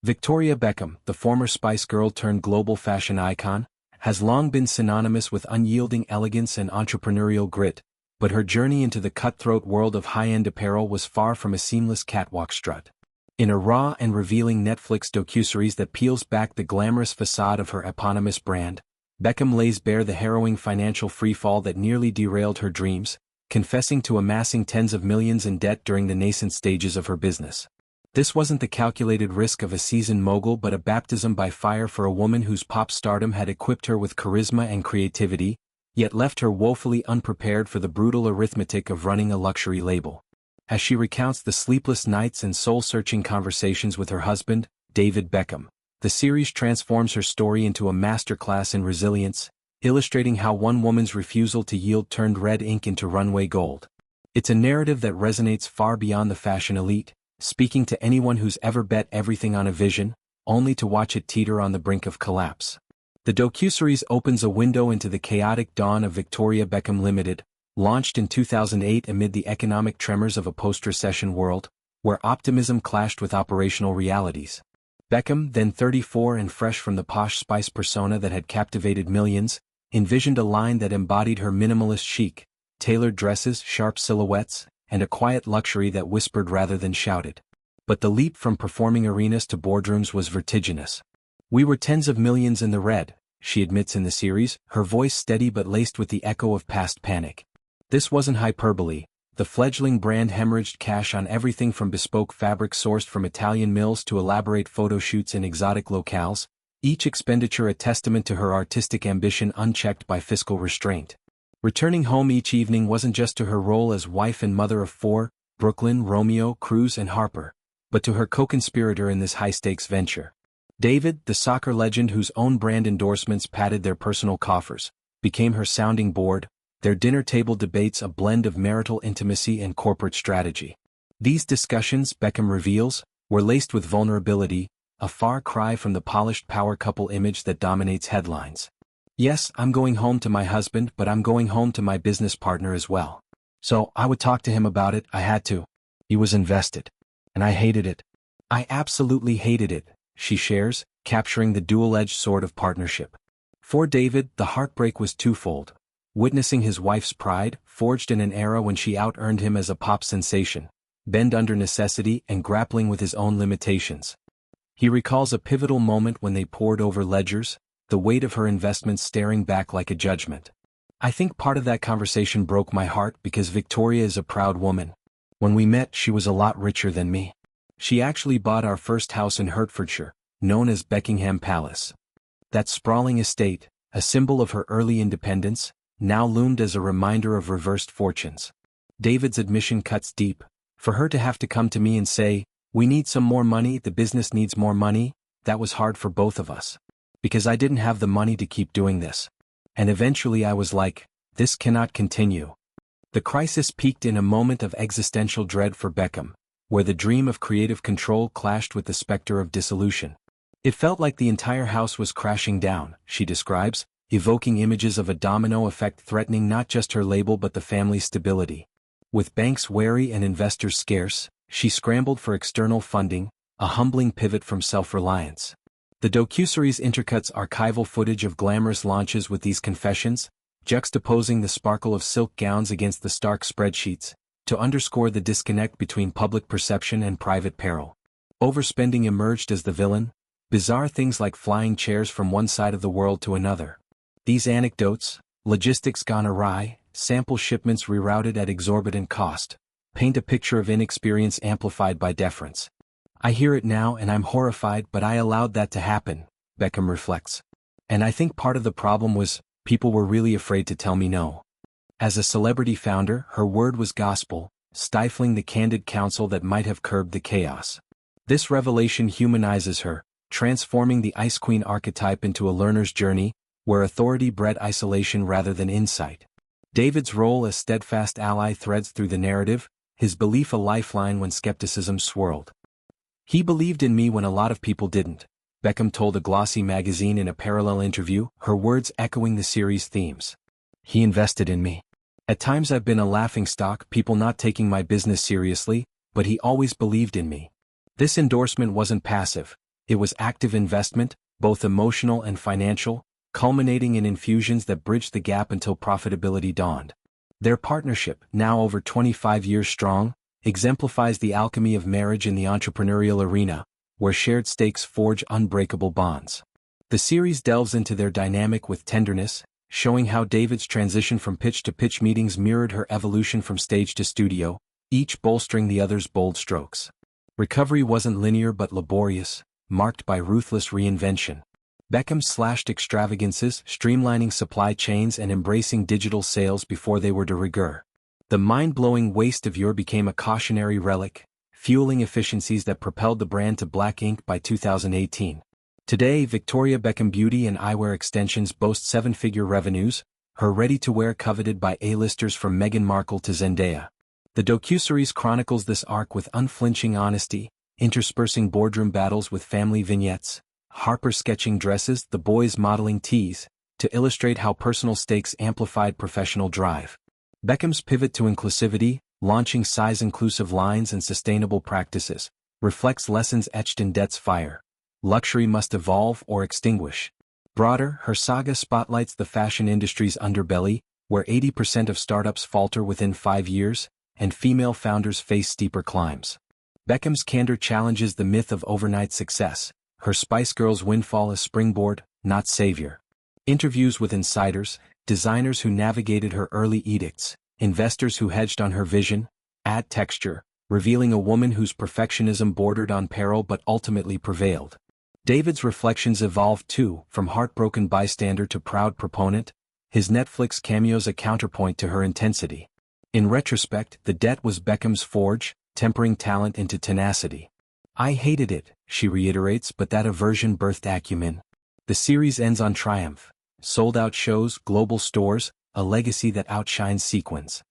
Victoria Beckham, the former Spice Girl turned global fashion icon, has long been synonymous with unyielding elegance and entrepreneurial grit, but her journey into the cutthroat world of high-end apparel was far from a seamless catwalk strut. In a raw and revealing Netflix docuseries that peels back the glamorous facade of her eponymous brand, Beckham lays bare the harrowing financial freefall that nearly derailed her dreams, confessing to amassing tens of millions in debt during the nascent stages of her business. This wasn't the calculated risk of a seasoned mogul but a baptism by fire for a woman whose pop stardom had equipped her with charisma and creativity, yet left her woefully unprepared for the brutal arithmetic of running a luxury label. As she recounts the sleepless nights and soul-searching conversations with her husband, David Beckham, the series transforms her story into a masterclass in resilience, illustrating how one woman's refusal to yield turned red ink into runway gold. It's a narrative that resonates far beyond the fashion elite, speaking to anyone who's ever bet everything on a vision, only to watch it teeter on the brink of collapse. The docuseries opens a window into the chaotic dawn of Victoria Beckham Limited, launched in 2008 amid the economic tremors of a post-recession world, where optimism clashed with operational realities. Beckham, then 34 and fresh from the posh Spice persona that had captivated millions, envisioned a line that embodied her minimalist chic, tailored dresses, sharp silhouettes, and a quiet luxury that whispered rather than shouted. But the leap from performing arenas to boardrooms was vertiginous. "We were tens of millions in the red," she admits in the series, her voice steady but laced with the echo of past panic. This wasn't hyperbole. The fledgling brand hemorrhaged cash on everything from bespoke fabric sourced from Italian mills to elaborate photo shoots in exotic locales, each expenditure a testament to her artistic ambition unchecked by fiscal restraint. Returning home each evening wasn't just to her role as wife and mother of four, Brooklyn, Romeo, Cruz and Harper, but to her co-conspirator in this high-stakes venture. David, the soccer legend whose own brand endorsements padded their personal coffers, became her sounding board, their dinner table debates a blend of marital intimacy and corporate strategy. These discussions, Beckham reveals, were laced with vulnerability, a far cry from the polished power couple image that dominates headlines. "Yes, I'm going home to my husband, but I'm going home to my business partner as well. So I would talk to him about it, I had to. He was invested. And I hated it. I absolutely hated it," she shares, capturing the dual-edged sword of partnership. For David, the heartbreak was twofold. Witnessing his wife's pride, forged in an era when she out-earned him as a pop sensation, bend under necessity and grappling with his own limitations. He recalls a pivotal moment when they pored over ledgers, the weight of her investments staring back like a judgment. "I think part of that conversation broke my heart because Victoria is a proud woman. When we met, she was a lot richer than me. She actually bought our first house in Hertfordshire, known as Beckingham Palace. That sprawling estate, a symbol of her early independence, now loomed as a reminder of reversed fortunes." David's admission cuts deep. For her to have to come to me and say, "We need some more money, the business needs more money," that was hard for both of us. Because I didn't have the money to keep doing this. And eventually I was like, this cannot continue. The crisis peaked in a moment of existential dread for Beckham, where the dream of creative control clashed with the specter of dissolution. "It felt like the entire house was crashing down," she describes, evoking images of a domino effect threatening not just her label but the family's stability. With banks wary and investors scarce, she scrambled for external funding, a humbling pivot from self-reliance. The docuseries intercuts archival footage of glamorous launches with these confessions, juxtaposing the sparkle of silk gowns against the stark spreadsheets, to underscore the disconnect between public perception and private peril. Overspending emerged as the villain, bizarre things like flying chairs from one side of the world to another. These anecdotes, logistics gone awry, sample shipments rerouted at exorbitant cost, paint a picture of inexperience amplified by deference. "I hear it now and I'm horrified, but I allowed that to happen," Beckham reflects. "And I think part of the problem was, people were really afraid to tell me no." As a celebrity founder, her word was gospel, stifling the candid counsel that might have curbed the chaos. This revelation humanizes her, transforming the Ice Queen archetype into a learner's journey, where authority bred isolation rather than insight. David's role as steadfast ally threads through the narrative, his belief a lifeline when skepticism swirled. "He believed in me when a lot of people didn't," Beckham told a glossy magazine in a parallel interview, her words echoing the series' themes. "He invested in me. At times I've been a laughingstock, people not taking my business seriously, but he always believed in me." This endorsement wasn't passive. It was active investment, both emotional and financial, culminating in infusions that bridged the gap until profitability dawned. Their partnership, now over 25 years strong, exemplifies the alchemy of marriage in the entrepreneurial arena, where shared stakes forge unbreakable bonds. The series delves into their dynamic with tenderness, showing how David's transition from pitch-to-pitch meetings mirrored her evolution from stage to studio, each bolstering the other's bold strokes. Recovery wasn't linear but laborious, marked by ruthless reinvention. Beckham slashed extravagances, streamlining supply chains and embracing digital sales before they were de rigueur. The mind-blowing waste of yore became a cautionary relic, fueling efficiencies that propelled the brand to black ink by 2018. Today, Victoria Beckham Beauty and Eyewear Extensions boast seven-figure revenues, her ready-to-wear coveted by A-listers from Meghan Markle to Zendaya. The docuseries chronicles this arc with unflinching honesty, interspersing boardroom battles with family vignettes, Harper sketching dresses, the boys modeling tees, to illustrate how personal stakes amplified professional drive. Beckham's pivot to inclusivity, launching size-inclusive lines and sustainable practices, reflects lessons etched in debt's fire. Luxury must evolve or extinguish. Broader, her saga spotlights the fashion industry's underbelly, where 80% of startups falter within 5 years, and female founders face steeper climbs. Beckham's candor challenges the myth of overnight success, her Spice Girls windfall a springboard, not savior. Interviews with insiders, designers who navigated her early edicts, investors who hedged on her vision, add texture, revealing a woman whose perfectionism bordered on peril but ultimately prevailed. David's reflections evolved too, from heartbroken bystander to proud proponent, his Netflix cameos a counterpoint to her intensity. In retrospect, the debt was Beckham's forge, tempering talent into tenacity. "I hated it," she reiterates, but that aversion birthed acumen. The series ends on triumph. Sold-out shows, global stores, a legacy that outshines sequins.